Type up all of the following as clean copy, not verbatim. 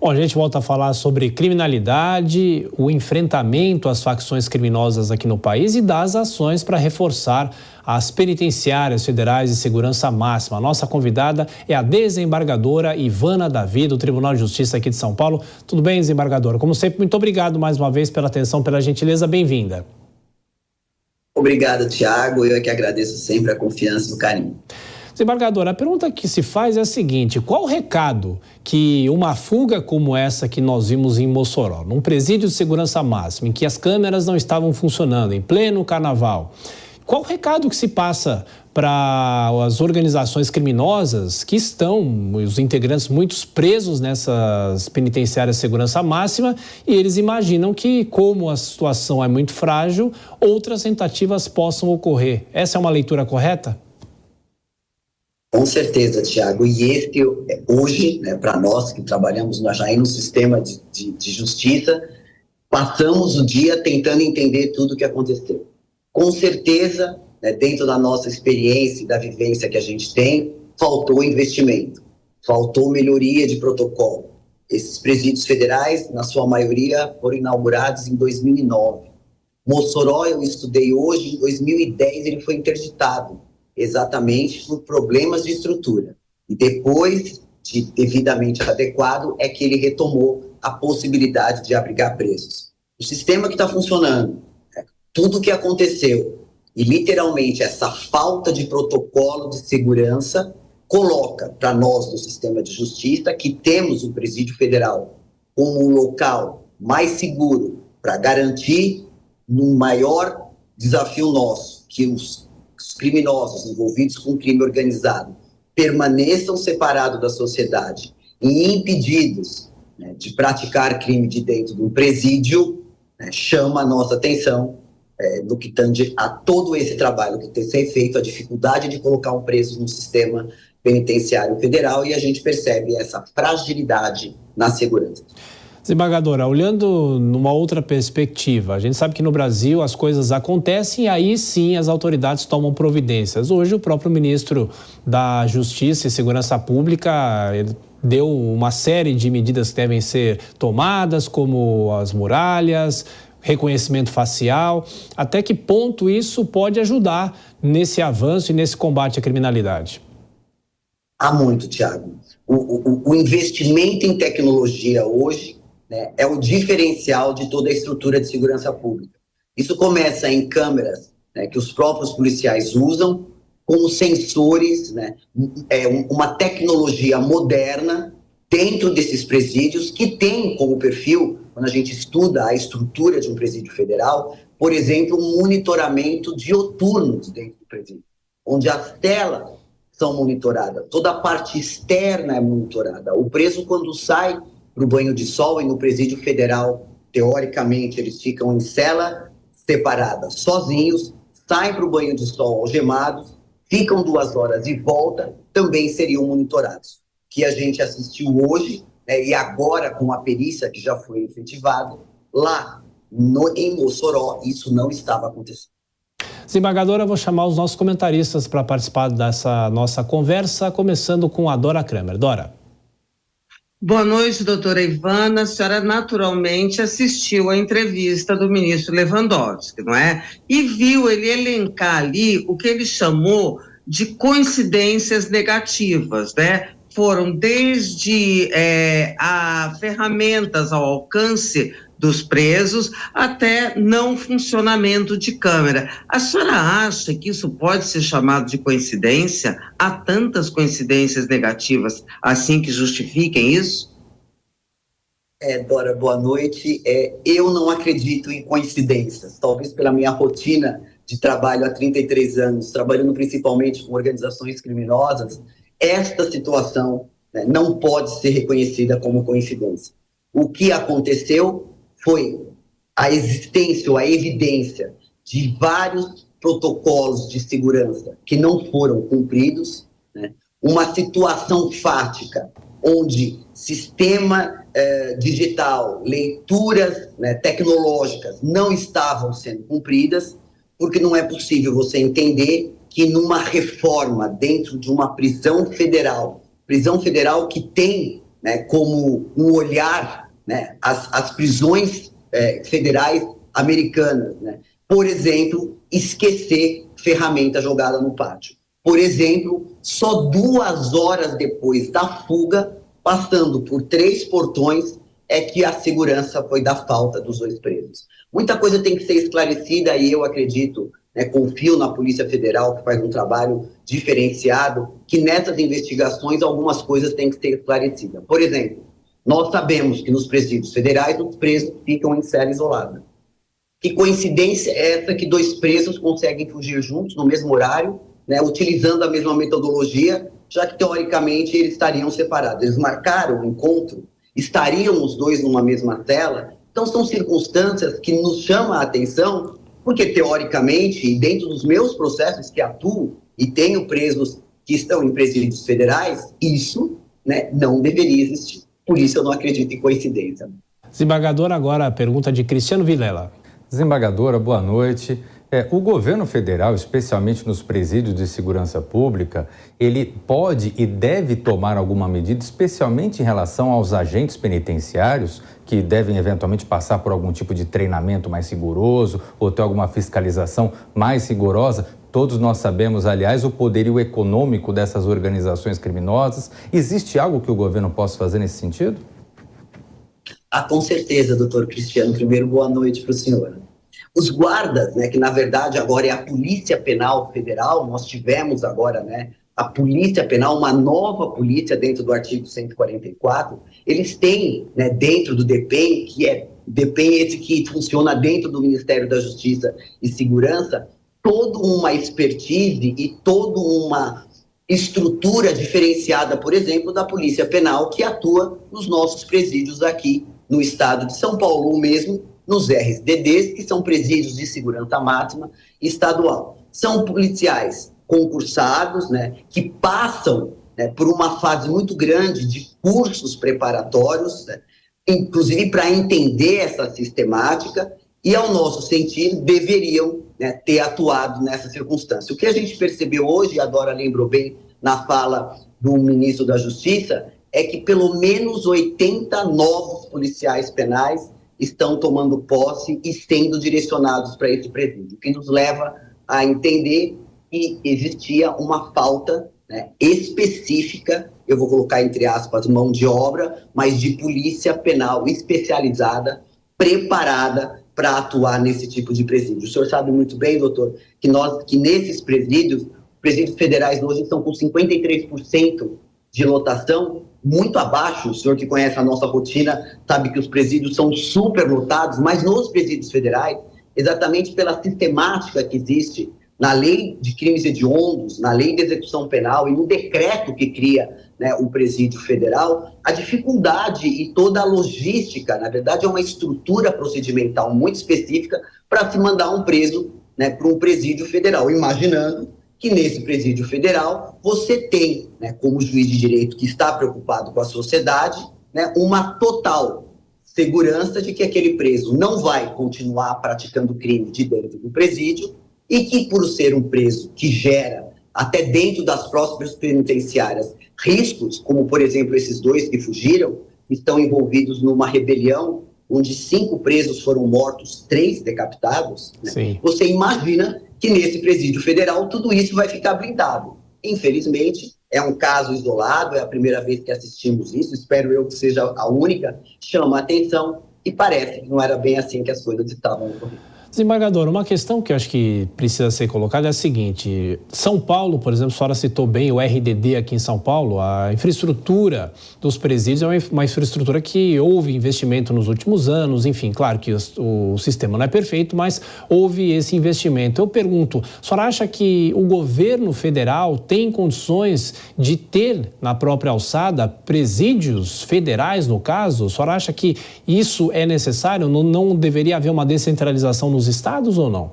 Bom, a gente volta a falar sobre criminalidade, o enfrentamento às facções criminosas aqui no país e das ações para reforçar as penitenciárias federais de segurança máxima. A nossa convidada é a desembargadora Ivana Davi, do Tribunal de Justiça aqui de São Paulo. Tudo bem, desembargadora? Como sempre, muito obrigado mais uma vez pela atenção, pela gentileza. Bem-vinda. Obrigado, Tiago. Eu é que agradeço sempre a confiança e o carinho. Desembargadora, a pergunta que se faz é a seguinte: qual o recado que uma fuga como essa que nós vimos em Mossoró, num presídio de segurança máxima, em que as câmeras não estavam funcionando, em pleno carnaval, qual o recado que se passa para as organizações criminosas que estão, os integrantes, muitos presos nessas penitenciárias de segurança máxima, e eles imaginam que, como a situação é muito frágil, outras tentativas possam ocorrer? Essa é uma leitura correta? Com certeza, Tiago. E esse, hoje, para nós que trabalhamos no sistema de justiça, passamos o dia tentando entender tudo o que aconteceu. Com certeza, dentro da nossa experiência e da vivência que a gente tem, faltou investimento, faltou melhoria de protocolo. Esses presídios federais, na sua maioria, foram inaugurados em 2009. Mossoró, eu estudei hoje, em 2010 ele foi interditado, exatamente por problemas de estrutura. E depois, devidamente adequado, é que ele retomou a possibilidade de abrigar presos. O sistema que está funcionando, tudo o que aconteceu, e literalmente essa falta de protocolo de segurança, coloca para nós do sistema de justiça que temos o presídio federal como um local mais seguro para garantir um maior desafio nosso, que os criminosos envolvidos com crime organizado permaneçam separados da sociedade e impedidos de praticar crime de dentro de um presídio, chama a nossa atenção no que tange a todo esse trabalho que tem que ser feito, a dificuldade de colocar um preso no sistema penitenciário federal, e a gente percebe essa fragilidade na segurança. Desembargadora, olhando numa outra perspectiva, a gente sabe que no Brasil as coisas acontecem e aí sim as autoridades tomam providências. Hoje o próprio ministro da Justiça e Segurança Pública deu uma série de medidas que devem ser tomadas, como as muralhas, reconhecimento facial. Até que ponto isso pode ajudar nesse avanço e nesse combate à criminalidade? Há muito, Tiago. O investimento em tecnologia hoje é o diferencial de toda a estrutura de segurança pública. Isso começa em câmeras que os próprios policiais usam, com sensores, uma tecnologia moderna dentro desses presídios, que tem como perfil, quando a gente estuda a estrutura de um presídio federal, por exemplo, um monitoramento diuturno dentro do presídio, onde as telas são monitoradas, toda a parte externa é monitorada. O preso, quando sai para o banho de sol, e no presídio federal, teoricamente, eles ficam em cela separada, sozinhos, saem para o banho de sol algemados, ficam 2 horas e voltam, também seriam monitorados. Que a gente assistiu hoje, e agora com a perícia que já foi efetivada, lá em Mossoró, isso não estava acontecendo. Desembargadora, vou chamar os nossos comentaristas para participar dessa nossa conversa, começando com a Dora Kramer. Dora. Boa noite, doutora Ivana. A senhora naturalmente assistiu à entrevista do ministro Lewandowski, não é? E viu ele elencar ali o que ele chamou de coincidências negativas, né? Foram desde ferramentas ao alcance dos presos até não funcionamento de câmera. A senhora acha que isso pode ser chamado de coincidência? Há tantas coincidências negativas assim que justifiquem isso? Dora, boa noite. Eu não acredito em coincidências, talvez pela minha rotina de trabalho há 33 anos, trabalhando principalmente com organizações criminosas. Esta situação não pode ser reconhecida como coincidência. O que aconteceu foi a existência ou a evidência de vários protocolos de segurança que não foram cumpridos, uma situação fática onde sistema digital, leituras tecnológicas não estavam sendo cumpridas, porque não é possível você entender que numa reforma dentro de uma prisão federal que tem né, como um olhar, né, as prisões federais americanas, né? Por exemplo, esquecer ferramenta jogada no pátio. Por exemplo, só 2 horas depois da fuga, passando por 3 portões, é que a segurança foi da falta dos 2 presos. Muita coisa tem que ser esclarecida e eu acredito, né, confio na Polícia Federal, que faz um trabalho diferenciado, que nessas investigações algumas coisas têm que ser esclarecidas. Por exemplo, nós sabemos que nos presídios federais os presos ficam em cela isolada. Que coincidência é essa que 2 presos conseguem fugir juntos no mesmo horário, né, utilizando a mesma metodologia, já que teoricamente eles estariam separados. Eles marcaram o encontro, estariam os 2 numa mesma cela. Então são circunstâncias que nos chamam a atenção, porque teoricamente, dentro dos meus processos que atuo e tenho presos que estão em presídios federais, isso, né, não deveria existir. Por isso eu não acredito em coincidência. Desembargador, agora a pergunta de Cristiano Vilela. Desembargadora, boa noite. O governo federal, especialmente nos presídios de segurança pública, ele pode e deve tomar alguma medida, especialmente em relação aos agentes penitenciários, que devem eventualmente passar por algum tipo de treinamento mais rigoroso ou ter alguma fiscalização mais rigorosa. Todos nós sabemos, aliás, o poderio econômico dessas organizações criminosas. Existe algo que o governo possa fazer nesse sentido? Com certeza, doutor Cristiano. Primeiro, boa noite para o senhor. Os guardas, né, que na verdade agora é a Polícia Penal Federal, nós tivemos agora, né, a Polícia Penal, uma nova polícia dentro do artigo 144, eles têm, né, dentro do DPEM, que é DPEM esse que funciona dentro do Ministério da Justiça e Segurança, toda uma expertise e toda uma estrutura diferenciada, por exemplo, da Polícia Penal, que atua nos nossos presídios aqui no estado de São Paulo, ou mesmo nos RSDDs, que são presídios de segurança máxima estadual. São policiais concursados, né, que passam, né, por uma fase muito grande de cursos preparatórios, né, inclusive para entender essa sistemática, e ao nosso sentir deveriam, né, ter atuado nessa circunstância. O que a gente percebeu hoje, a Dora lembrou bem na fala do ministro da Justiça, é que pelo menos 80 novos policiais penais estão tomando posse e sendo direcionados para esse presídio, o que nos leva a entender que existia uma falta, né, específica, eu vou colocar entre aspas, mão de obra, mas de polícia penal especializada, preparada para atuar nesse tipo de presídio. O senhor sabe muito bem, doutor, que nesses presídios federais hoje estão com 53% de lotação, muito abaixo. O senhor que conhece a nossa rotina sabe que os presídios são super lotados, mas nos presídios federais, exatamente pela sistemática que existe na lei de crimes hediondos, na lei de execução penal e no decreto que cria, né, o presídio federal, a dificuldade e toda a logística, na verdade é uma estrutura procedimental muito específica para se mandar um preso, né, para um presídio federal, imaginando que nesse presídio federal você tem, né, como juiz de direito que está preocupado com a sociedade, né, uma total segurança de que aquele preso não vai continuar praticando crime de dentro do presídio e que, por ser um preso que gera, até dentro das próprias penitenciárias, riscos, como, por exemplo, esses 2 que fugiram, estão envolvidos numa rebelião onde 5 presos foram mortos, 3 decapitados, né? Você imagina que nesse presídio federal tudo isso vai ficar blindado. Infelizmente, é um caso isolado, é a primeira vez que assistimos isso, espero eu que seja a única, chama a atenção e parece que não era bem assim que as coisas estavam ocorrendo. Desembargador, uma questão que eu acho que precisa ser colocada é a seguinte: São Paulo, por exemplo, a senhora citou bem o RDD aqui em São Paulo, a infraestrutura dos presídios é uma infraestrutura que houve investimento nos últimos anos, enfim, claro que o sistema não é perfeito, mas houve esse investimento. Eu pergunto, a senhora acha que o governo federal tem condições de ter na própria alçada presídios federais, no caso? A senhora acha que isso é necessário? Não deveria haver uma descentralização nos estados ou não?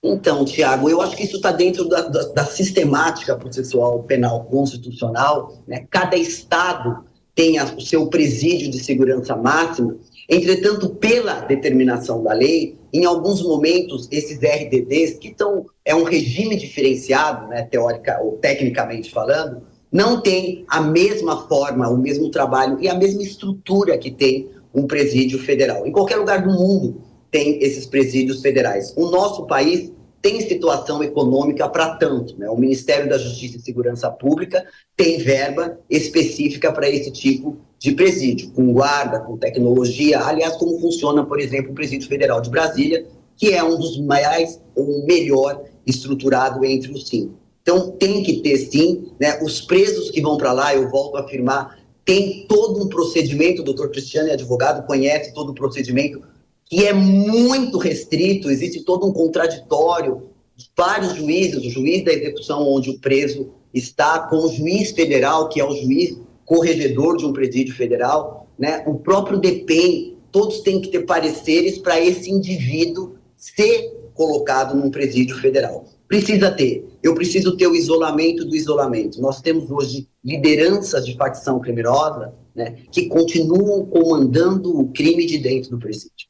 Então, Tiago, eu acho que isso está dentro da sistemática processual penal constitucional, né? Cada estado tem o seu presídio de segurança máxima. Entretanto, pela determinação da lei, em alguns momentos, esses RDDs, que é um regime diferenciado, né, teórica ou tecnicamente falando, não tem a mesma forma, o mesmo trabalho e a mesma estrutura que tem um presídio federal. Em qualquer lugar do mundo tem esses presídios federais. O nosso país tem situação econômica para tanto, né? O Ministério da Justiça e Segurança Pública tem verba específica para esse tipo de presídio, com guarda, com tecnologia, aliás, como funciona, por exemplo, o Presídio Federal de Brasília, que é um dos mais, ou melhor, estruturado entre os 5. Então, tem que ter, sim, né? Os presos que vão para lá, eu volto a afirmar, tem todo um procedimento, o doutor Cristiano é advogado, conhece todo o procedimento, que é muito restrito, existe todo um contraditório, vários juízes, o juiz da execução onde o preso está, com o juiz federal, que é o juiz corregedor de um presídio federal, né? O próprio DPEM, todos têm que ter pareceres para esse indivíduo ser colocado num presídio federal. Precisa ter. Eu preciso ter o isolamento do isolamento. Nós temos hoje lideranças de facção criminosa, né, que continuam comandando o crime de dentro do presídio.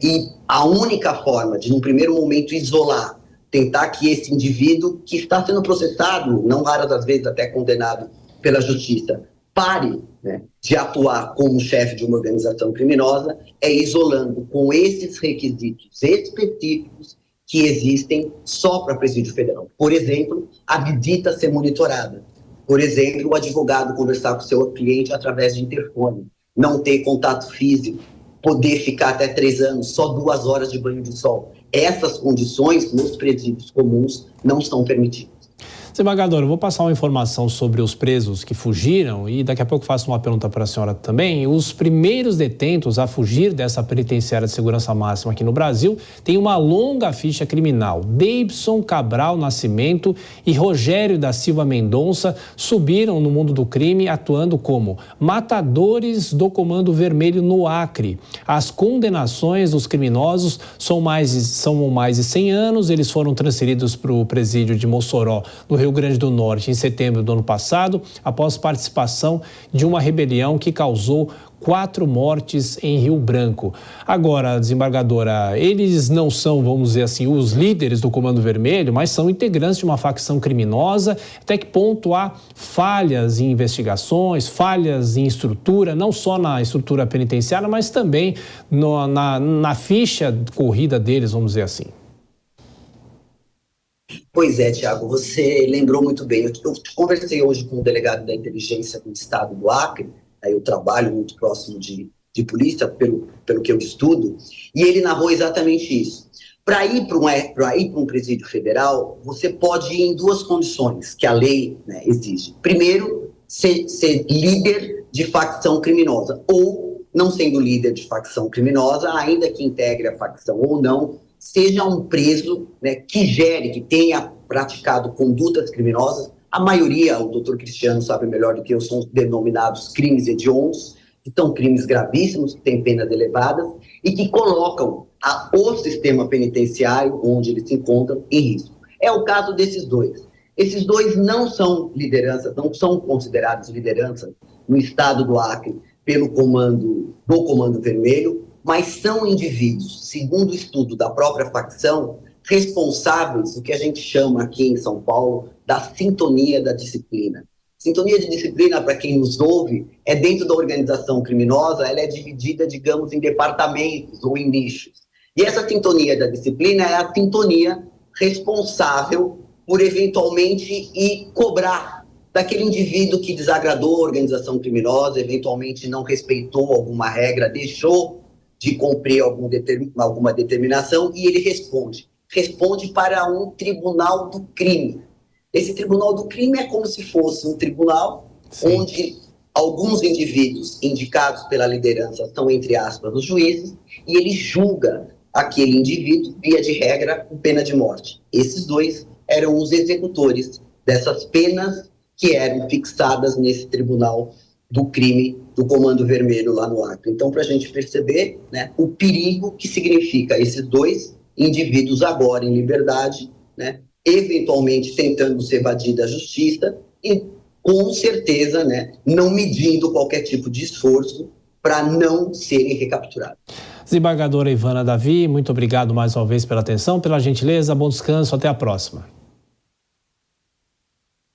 E a única forma de, num primeiro momento, isolar, tentar que esse indivíduo, que está sendo processado, não raras das vezes até condenado pela justiça, pare, né, de atuar como chefe de uma organização criminosa, é isolando com esses requisitos específicos que existem só para presídio federal. Por exemplo, a visita ser monitorada. Por exemplo, o advogado conversar com o seu cliente através de interfone, não ter contato físico, poder ficar até 3 anos, só 2 horas de banho de sol. Essas condições nos presídios comuns não são permitidas. Desembargador, eu vou passar uma informação sobre os presos que fugiram e daqui a pouco faço uma pergunta para a senhora também. Os primeiros detentos a fugir dessa penitenciária de segurança máxima aqui no Brasil têm uma longa ficha criminal. Davidson Cabral Nascimento e Rogério da Silva Mendonça subiram no mundo do crime atuando como matadores do Comando Vermelho no Acre. As condenações dos criminosos são mais de 100 anos. Eles foram transferidos para o presídio de Mossoró, no Rio Grande do Norte, em setembro do ano passado, após participação de uma rebelião que causou 4 mortes em Rio Branco. Agora, desembargadora, eles não são, vamos dizer assim, os líderes do Comando Vermelho, mas são integrantes de uma facção criminosa. Até que ponto há falhas em investigações, falhas em estrutura, não só na estrutura penitenciária, mas também na ficha corrida deles, vamos dizer assim? Pois é, Tiago, você lembrou muito bem. Eu conversei hoje com o delegado da inteligência do estado do Acre, eu trabalho muito próximo de polícia, pelo que eu estudo, e ele narrou exatamente isso. Para ir para um presídio federal, você pode ir em 2 condições que a lei, né, exige. Primeiro, ser líder de facção criminosa, ou, não sendo líder de facção criminosa, ainda que integre a facção ou não, seja um preso, né, que tenha praticado condutas criminosas. A maioria, o doutor Cristiano sabe melhor do que eu, são os denominados crimes hediondos, que são crimes gravíssimos, que têm penas elevadas e que colocam o sistema penitenciário, onde eles se encontram, em risco. É o caso desses 2. Esses 2 não são lideranças, não são considerados lideranças no estado do Acre pelo Comando Vermelho, mas são indivíduos, segundo o estudo da própria facção, responsáveis, o que a gente chama aqui em São Paulo, da sintonia da disciplina. Sintonia de disciplina, para quem nos ouve, é dentro da organização criminosa, ela é dividida, digamos, em departamentos ou em nichos. E essa sintonia da disciplina é a sintonia responsável por, eventualmente, ir cobrar daquele indivíduo que desagradou a organização criminosa, eventualmente não respeitou alguma regra, deixou de cumprir alguma determinação, e ele responde para um tribunal do crime. Esse tribunal do crime é como se fosse um tribunal Sim. onde alguns indivíduos indicados pela liderança são, entre aspas, os juízes, e ele julga aquele indivíduo, via de regra, com pena de morte. Esses 2 eram os executores dessas penas que eram fixadas nesse tribunal do crime do Comando Vermelho lá no Acre. Então, para a gente perceber, né, o perigo que significa esses 2 indivíduos agora em liberdade, né, eventualmente tentando se evadir da justiça e, com certeza, né, não medindo qualquer tipo de esforço para não serem recapturados. Desembargadora Ivana Davi, muito obrigado mais uma vez pela atenção, pela gentileza, bom descanso, até a próxima.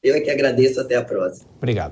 Eu é que agradeço, até a próxima. Obrigado.